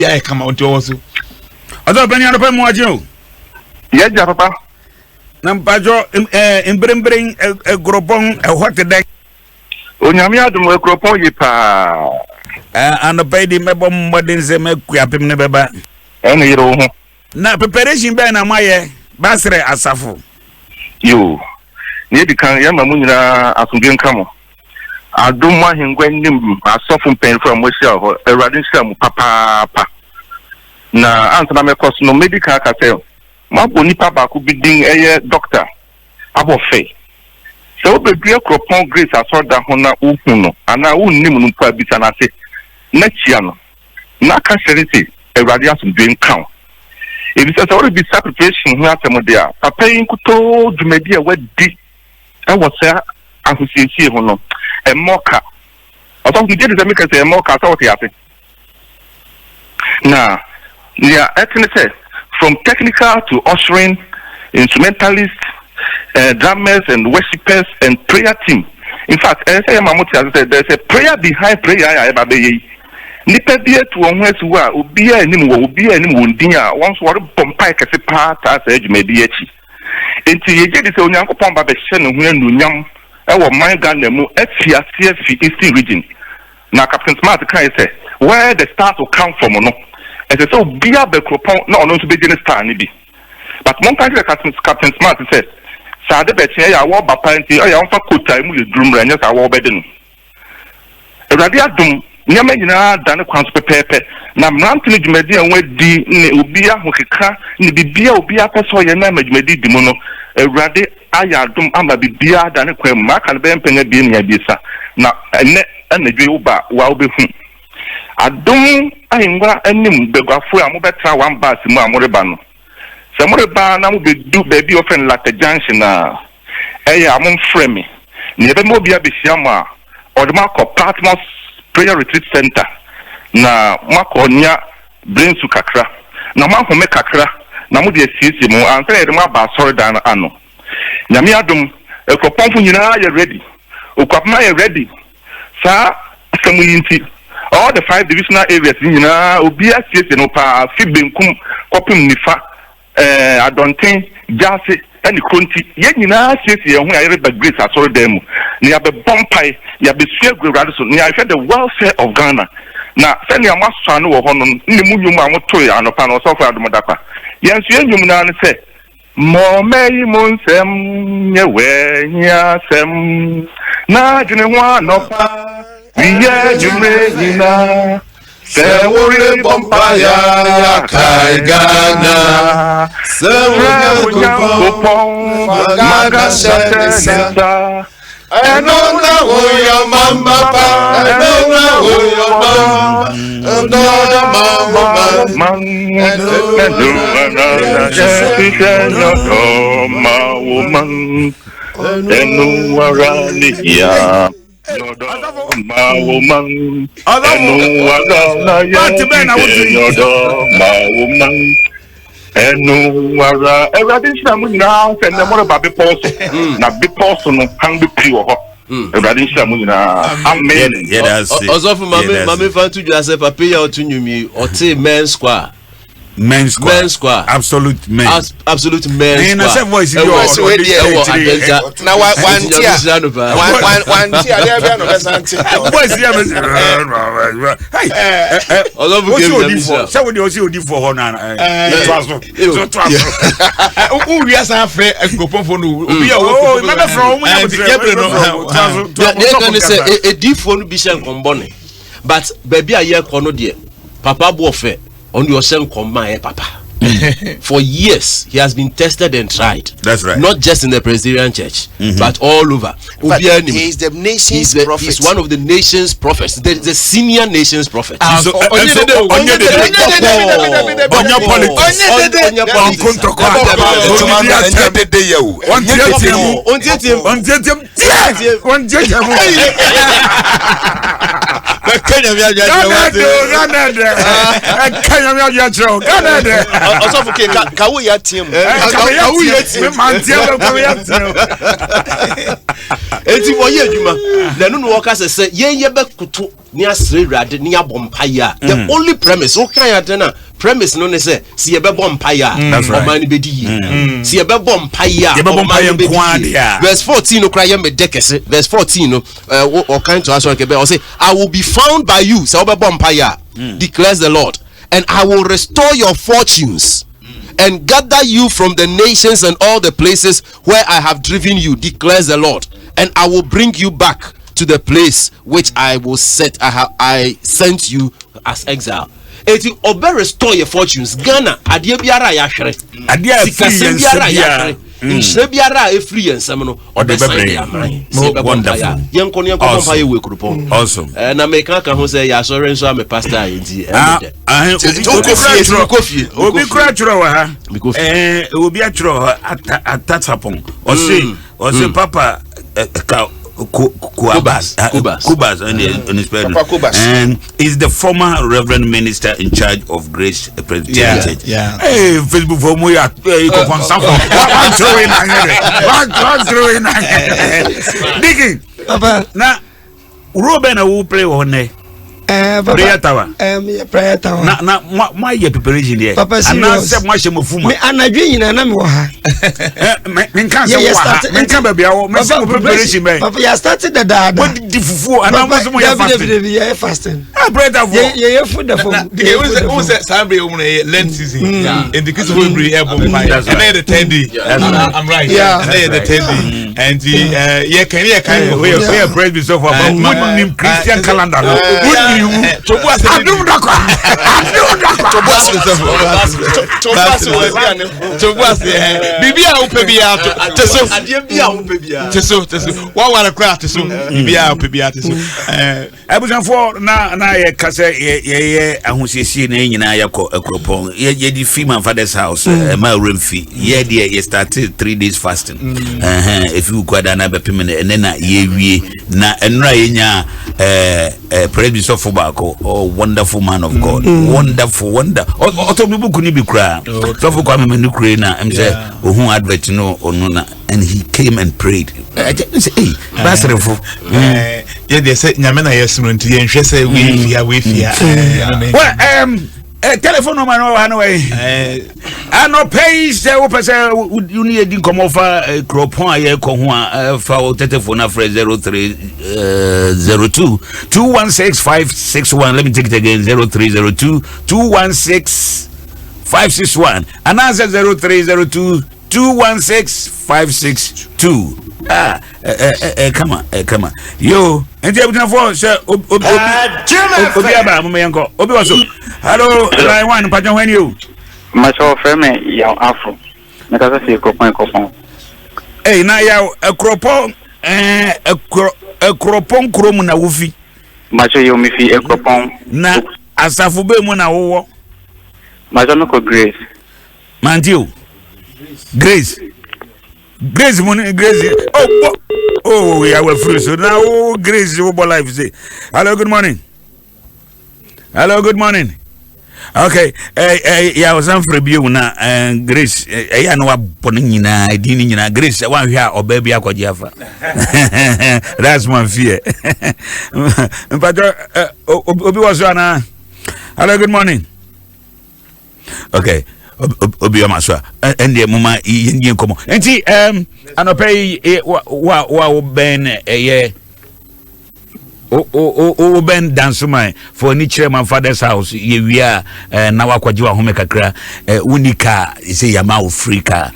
Yeah, come out also. Ozo bani anopa mu aje o. Ye ja papa. Na mpajo embrembren egropon ehwote den. Onyame adum egropon yi pa. Anopa di mebo modern se mekuapem ne beba. Ene yiro ho. Na preparation be na maye basre asafo. Yo. Ni di kan ya mamu nyina asundwe nkamo. Adum ahengwa nim asofo mpenfo amosia ho. Ewrade nsia mu papa. Na ansana me course no medical ka say mabo nipa ba ku bidin eye doctor abofe so obedua kropon grace asoda ho na uhu no ana unnim no pa bisa na se na chia no na ka seriti ewrade asundwe nkan e bisa so be preparation ho atem de a papa yin kuto dwumadi a wadi e wo se ahosiesie ho no e moka oto ku de me ka say e moka so what yafe na yeah, say from technical to ushering, instrumentalists, drummers and worshippers and prayer team. In fact, I say there's a prayer behind prayer. Nipa bia to onwes wa obi anim wondia once wore pompai kese pa ta sa adwumadi achi. Enti yeje de se onyankopon ba be hye ne ho anunyam e wo man Ghana mu afiase fi Eastern region. Na Captain Smart kai say where the stars will come from no. And so be a becropon no to be in star nibi. But one country Captain Smart said, Sade Betty, I walk by party, I want to time with drum rangers, I walk bedding. A radia dum, Yamina, Dana Quans Pepe, Namantini Media, where D. Ubia, Hukika, Nibia, Ubia, Peso, Yanama, Medi Dimono, a radi Ayadum, Amba Bia, Dana Quem, Mark and Ben Penga being Yabisa. Now, and the Juba, while be Adum ayingwa enim begwafo amobetra one bus mu amoreba no se amoreba na mo be do baby ofen Latte Junction na amon frame ni ebe mo bia be siama odema ko Partners Prayer Retreat Center na makonya brinsu kakra na mahome kakra na mo de siesie mu anse ede mo aba sorry dan ano nyame adum ekopon nyina ya ready okopma ya ready sa asamu yinti all the 5 divisional areas nyina obi asiesie no pa fibenkum kopim nifa adonten jase and kronti ye nyina asiesie ho ya reba grace asori dem ni ya be bompai ya be sue gwurade so ni ya the welfare of Ghana na sani amaso anu wo ho no ni munyum amoto ya no pa no so fa adomodapa yensu enyum na ne se mo meyi monsem ye wenya sem na dwene ho anopa Viye jumreina se wore bompaya kai Ghana se wore kupon maga sensa enona woyo mamba pa enona woyo mamba enona mamba enona woman enona ya ma woman enu wara everything na mu na se na mo ba be pulse na be pulse no hang be pri wo ho everything na mu na amen Ozofu mame fan to you as a papa ya otunyumi oti men's square absolute men absolute men in a voice you now one tia there no besanti voice here hey so we dey odi for ho na so who we as afre ekopon for no obi o na be from no they can say a diffo no bi shen kombone but baby aye kono de papa bo fe on your same command, Papa. For years, he has been tested and tried. That's right. Not just in the Presbyterian Church, but all over. But he is the nation's prophet. He's one of the nation's prophets. The senior nation's prophet. Eti wo ye adwuma na no no wo ka se ye be kuto near Srade, near Bompire. The only premise, okay, premise no say, see a bompire, that's right. Money bedi, see a bompire, verse 14, verse 14, or kind to answer, or say, I will be found by you, so bompire, declares the Lord, and I will restore your fortunes. And gather you from the nations and all the places where I have driven you, declares the Lord. And I will bring you back to the place which I will set. I sent you as exile. It will restore your fortunes. Ghana, adia biara ya hwere. Adia biara ya hwere. Nhyɛ biara free and semono or the wonderful. Young Konya Kompaya we kupon. Awesome. Na me kan ho say ya sɔre nso am pastor enti. Obi kura tro wa ha. Obi atro at that happen. Or say papa Kubas and is the former Reverend Minister in charge of Grace Presbyterian Church. Hey, Facebook for me, you can sample. One throwing. Digging. Now, Ruben will play on there. Prayer tower. Prayer tower. Na my preparation here. Papa, and now say much of fuma. Me anadwe nyina na me wo ha. Me kan say wo ha. Me kan ba bia wo. Me say preparation me. Papa, you started the dad. What the fufu and now mo ya fasting. Yeah, fasting. Ah, brother for. Yeah, food the for. We say Sunday we Lent season. In the case of we able and then the 10 day. I'm right. Yeah. And then the 10 day. And yeah, can we praise be so for about Christian calendar. Tobuas Bibia upebia teso wa wala kra teso Bibia upebia teso abusanfo na ye kase ye ahosiesie na nyina yakọ akropon ye di Freeman Father's house ma remfi ye de ye started 3 days fasting if you kwada na bepem na na ye wie na enra ye nya praise so for bako wonderful man of God wonderful otobibuku ni bi kra so for kwame menu kra na em say ohun advert no onuna and he came and prayed I say hey basrefo ye dey say nyame na yesu nti ye nhwe say we fia well telephone number no anyway ano pay say wo pese you need din come over cropon aye ko ho a fa telephone na 0302 216561 let me take it again 0302 216561 and answer 0302 216562 come on yo enti abutina for say obi aba mo yanko obi waso hello line 1 pajon when you macho frame ya afro nakasa se kopon eh na ya ekropon ekropon krom na wofi macho yo mi fi ekropon na asafo be mu na wowo macho no ko Grace Mantio Grace money Grace oh yeah we free so now Grace you go live say hello good morning okay yeah was am for you na Grace ya no abon nyina di ni nyina Grace wan hwe a oba bia kwaje afa that's my fear but obi was na hello good morning okay obi amaswa ende mama yin komo enti anopay wa ben ye o ben dansuma for ni chairman Father's house ye wia na wakwaji wa home kakra unika say yama Africa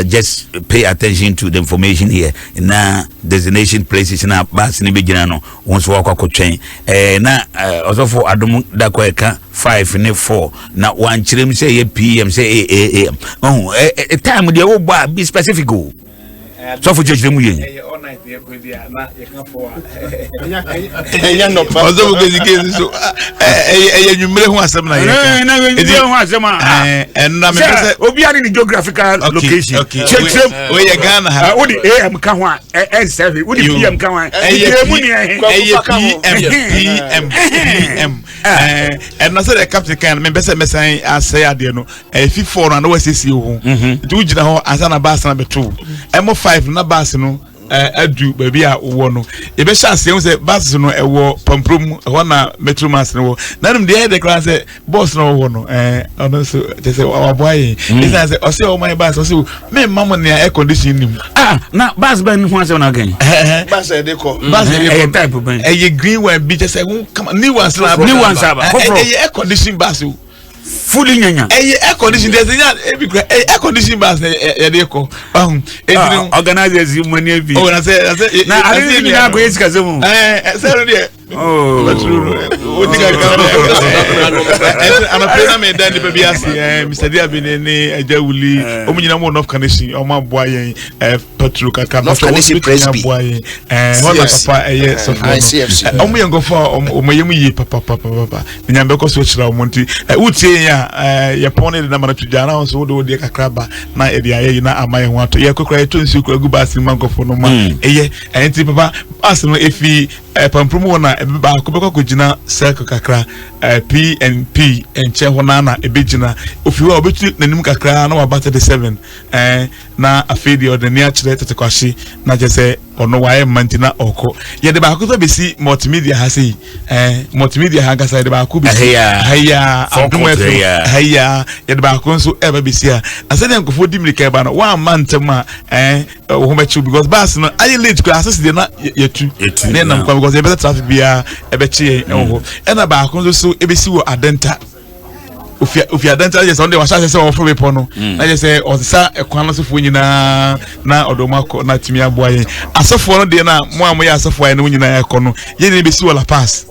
just pay attention to the information here na destination places na bus ni begina no wonso wakwakotwen na osofo adom da kweka 5 ne 4 na wan chirem say ye pm say am time dey wo ba be specific go so for church dem yen all night dey go dia na ye kan for enya no pa ozo go gezi so nwumre ho asem na ye kan na nwumre ho asem na me say obi ani ni geographical location church we ye Ghana ha wo di am ka ho n7 wo di pm ka ho mu ni pm and na say the captain kan me be say mesan asay ade no F4 na we sesi ho nti wo gina ho ansa na bus na beto M5 na bus no adu baby a wo no e be sha ase say bus no e wo pamprom ho na metro mass no na nim dey declare say boss no wo no ono so they say our boy he say o say o my bus o say me mama na air condition nim na bus ben ho ase na again bus e dey ko bus e dey type ben green one be just say new ones air condition bus fully nyanya air condition there's air condition bus e dey ko organizers you money be na say na ari ni na go yesika zemu say dey I'm a player me dan the baby asi Mr. Diabini ni Ajawuli omunyina mo North Connection o ma boa yen Petro kaka North Connection Presby wala papa so omu yen go for omoyemu yi papa nyambe ko so chira omonti utie ya pone na mana tudja na so do de kakraba na e dia ye na amaye ho ato ye kokra e tonsi ko agu basi mankofo no ma eye enti papa asno efi pampromo na ba ko be ko gina circle kakra PNP enche ho na ebegina ofiwa obetu nanim kakra na wa bata the 7 na afedi odani a kire tete kwashi na je se ono wae mantina oko ye de ba ko to be si multimedia ha sei multimedia ha ga sai de ba ko be haya adumo haya ye de ba ko nso e ba be si a ase de nkofo di mirika ba no wa mantema wo mechu because bus no ayi late ko asese de na yetu ne na kwa because e better traffic bia e be chi e na ba ko nso e be si wo adenta If you identify Sunday, was I say of Pono, I say, or the sa a quantum of Winina, na Odomako, na Timia boy. As of one day now, more as of when you know, you be so la pass.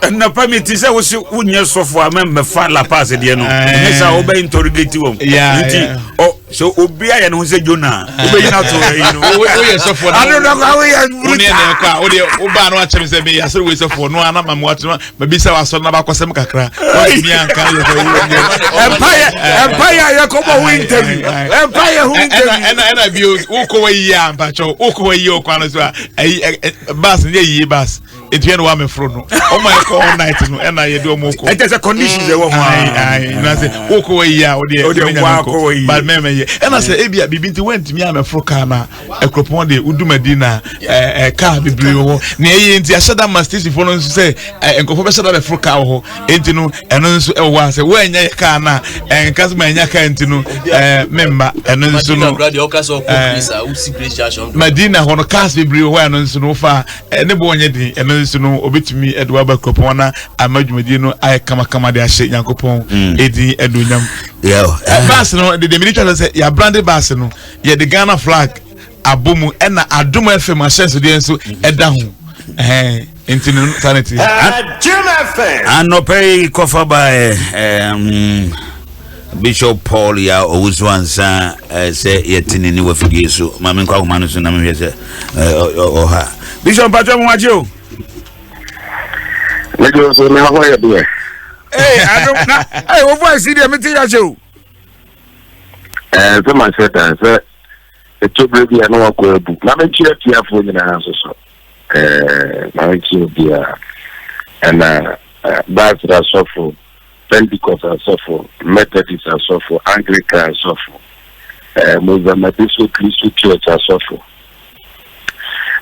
Na permit is I was unya software member fan la pass at the end. Yes, I obey interrogate you. Yeah. Oh, so Obia and Jose Jonah. Obey not to software. I don't know how we are. Oba no actually say me as always for no ana mam watch maybe say was na ba kwasem kakra. Empire Yakobo win interview. Empire who interview. And I be uko we ya mpacho uko we yo kwano so bus ye bus. It yen wa me fro no. Oh my god night no and I do moko. It is a condition they want. I say uko we ya o de but me and I say ebia bibinti went me am fro car na ekropon de udumadina car bibiri ho na enti ashada master for no say enkofo be shada be fro car ho enti no eno nso e wa say we anya car na enkas ma anya car enti no member eno nso no Madina ho no cars bibiri ho eno nso no fa ne bo onye din eno nso no obetumi edwa ba kropon na amadwumadi no ay kama de ahye yankopon edi edunyam bus no the military say ya branded bus no ye the Ghana flag abomu ena adum FM ashenso de nso eda ho into sanity Jim FM anope kofa by Bishop Paul ya owusuansa say yetini ni wafigi so mame kwa humanu so na me say oha Bishop Patrick Mwajo Lejo so na ho ya be I don't know. Hey, what voice did you tell you? So my said that it took really an awkward book. Now, make sure you have for the answer. Now, and that's that suffer, Pentecost are suffer, Methodists are suffer, Anglican are suffer, Mozambique Christian Church are suffer.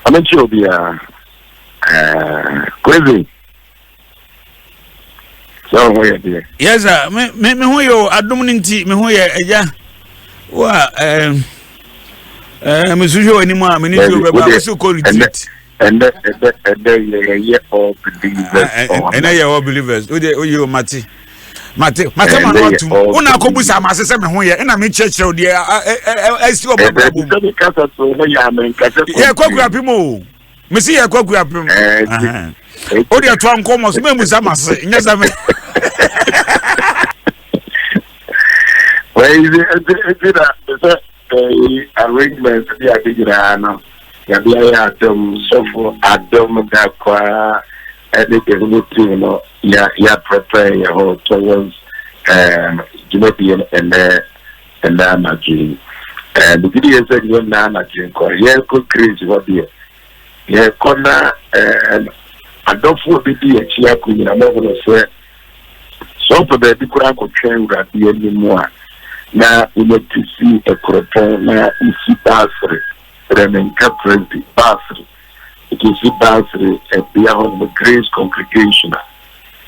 I make sure be crazy. So where there? Yes, sir. Me who you adumninti me who ye eja. Wa me sujo anymore me need to be able to call it. And ye all believers. And ye all believers. O you Mati man want to. Una ko busa ma se me ho ye na me church o de esi obabu. Ye kwakura pimo. Me see ye kwakura pimo. O de to anko so me busa ma se nya sa me. Well, it's arrangement the Abigano. Yabia Adam Sofo Adam Dakwa and ya prepare your whole towards Jamaican and Nana. And the video said you're Nana Jinko. Yeah, could crazy what dear. Yeah, corner and I don't want to be a chiaku in a moment of sweat. So for the Bikurako train that be anymore. Now we need to see a cropon now isi basri Remenka President Basri. It is Basri at the Grace Congregation.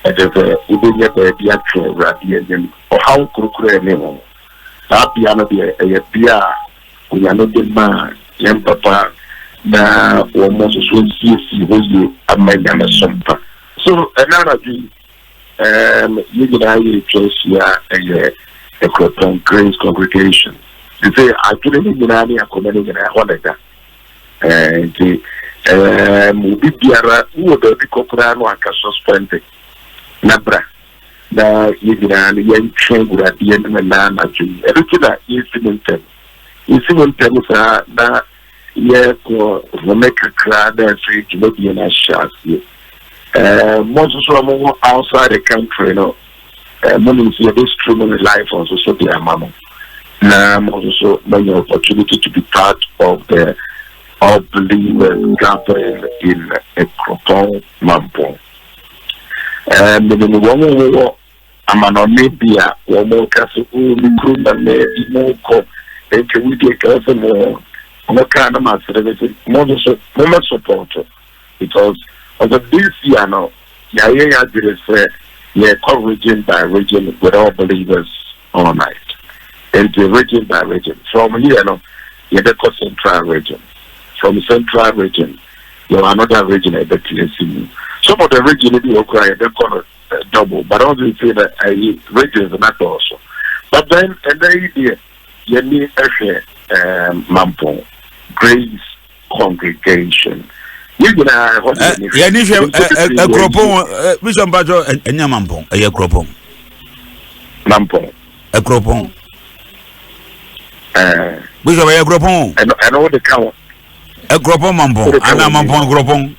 And if Ubinia baby actual radiant or how could anyone? That piano be a pia, we are not the man, young papa, now almost as well see you at my Yana Sumpa. So another you can I choose here a Grace Congregation. They say I couldn't even have a community in a holiday. And the Biara would be Coprano and suspended. Nabra. Now, you know, the young train at the end of the land. Everything that is in them. You see, when terms are that, yeah, for make a crowd and free to be in a shot. Most of them outside the country, you know, money is this true in life also, so they are mama. Now, also many opportunity to be part of the believers gathering in a Croton Mampo. And the woman I'm an Olympia, one more castle, only crew than the more and can we get also more kind of master, more support because of this year now, Yaya did say, yeah, region by region with all believers all night. And the region by region. From here, no, you're the central region. From central region, you are another region at the TSC. Some of the region you require they call it double, but also say that regions are not also. But then and the idea you need a Mampo Grace Congregation. You know a Cropon, which one Bajo and Yamampong, a Cropon. Mampo. A Cropon. Which one a Cropon? And all the count. A Cropon Mampo, and a Mampon Cropon.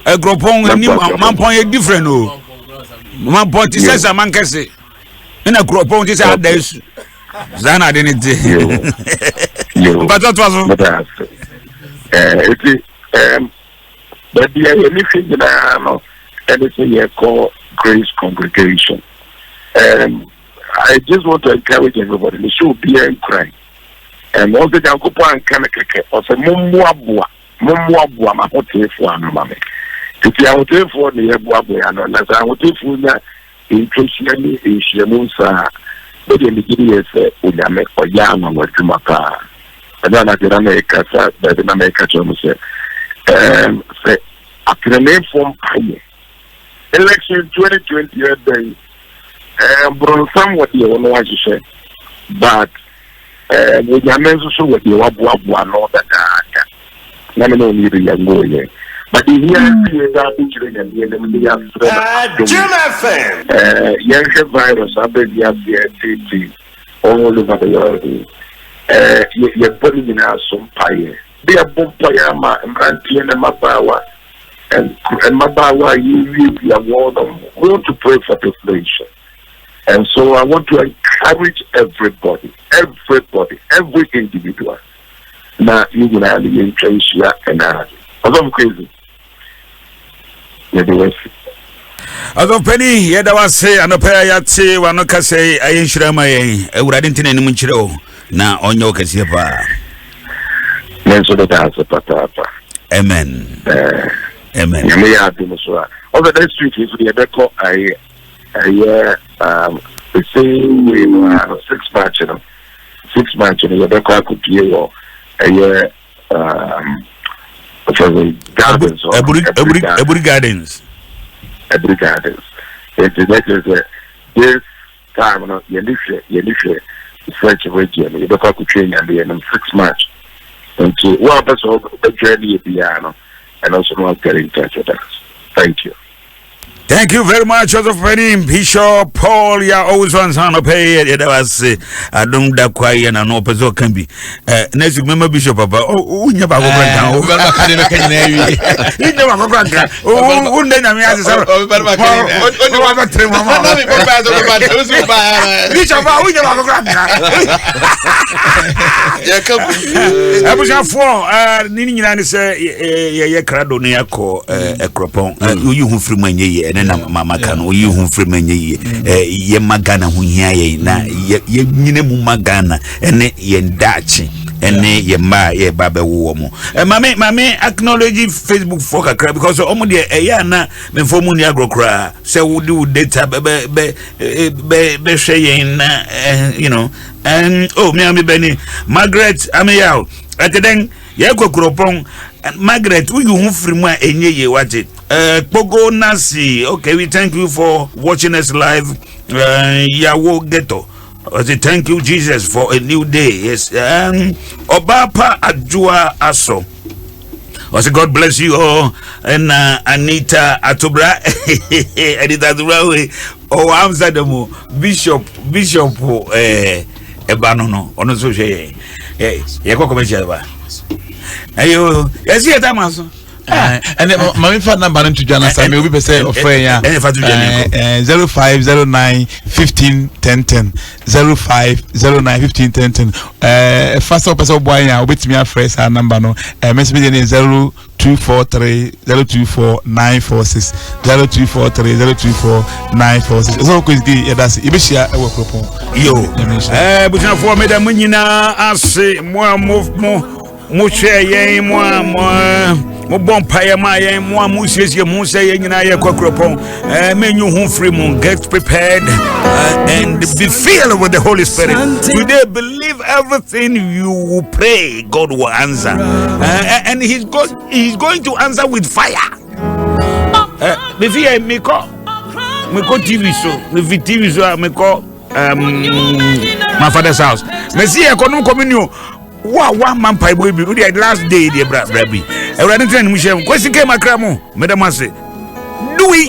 A Cropon and Mampon is different. Mampon is a mancassi. In a Cropon is out there. Zana didn't you. But that was but the anything that I know, anything you call Grace Congregation. I just want to encourage everybody. The show be in crying. And once the Jankopa and Kanaka, or say Mumwabua, my hotel for an mammy. If you are hotel for the Abuabua, and as I hotel for that, intentionally in Shamusa, but in the GDS, Uyame or Yama, what to Maka. And then I did America, but in America, say, after the name from Pine. Election 2020 day, Bronson, what you want to say, but with your men also what you want no that let me know you the young but the year that picture and the enemy Jim FM young virus ABVCT all over the world you're putting in our some pie they are both payama and ranty and Mabawa and Mabawa you are one of we want to pray for population. And so I want to encourage everybody, every individual. Now, you can have the interest here and I'm crazy. As of Penny, yet I was say, and a pair yet say, Wanoka say, I ain't sure my Radinton and Munchiro. Now, on your Casipa. Amen. Amen. You may have been as well. Over the street is the Ebeco, the same way 6 match, you know, 6 match, and you could be a year for the gardens or every gardens. Every gardens. This time, you French region, you could train and be in 6 match. And to what us all the journey piano and also not get in touch with us. Thank you. Thank you very much, Joseph Penny, Bishop Paul. Ya always wants to pay it. That was I don't that quiet and no person can be. Next, remember Bishop Papa. Oh, you never go back. You never go back. Oh, then I'm here to say, Bishop, we never go back. Yeah, come. I was a 4. Nini Nani say, yeah, crado near call a cropon. You who free money. Mama can you who free many ye magana who ye na ye magana and ye dachi ene ye ma ye baba wo mo mame acknowledge Facebook for kakra because omo de eya na me fomu ni agrokra say wo do data be share yen you know and me beni Margaret ameyao ateden ye kokropon Margaret we you free mu enye ye wate Pogo Nasi, okay, we thank you for watching us live. Yawo Ghetto, I say thank you, Jesus, for a new day. Yes, Obapa Ajua Aso. I say God bless you all. And Anita Atubra, Anita Atubra, Amzadamo, Bishop, Ebanono, on social. Yako commercial. Ayo, yes, here, Thomas. And my phone number to Jana Sami will be say of 0509 15 1010 0509 15 1010 first up person boy ya obet me fresh our number no message me 0243 024 946 0243 024 946 so quick dey that's e be share e work upon yo butina for me da munyina ase mo share yen mo bompire ma yen mo musiesie mo say yen nyina ye kokropon menyu hu free mo get prepared and be filled with the Holy Spirit. Today believe everything you will pray God will answer and he's going to answer with fire. Me fear me call TV show me TV show me call my father's house me see economic communion one man pipe will be the last day the brabi e run train mu shem kwesi ke makra mo madam say do we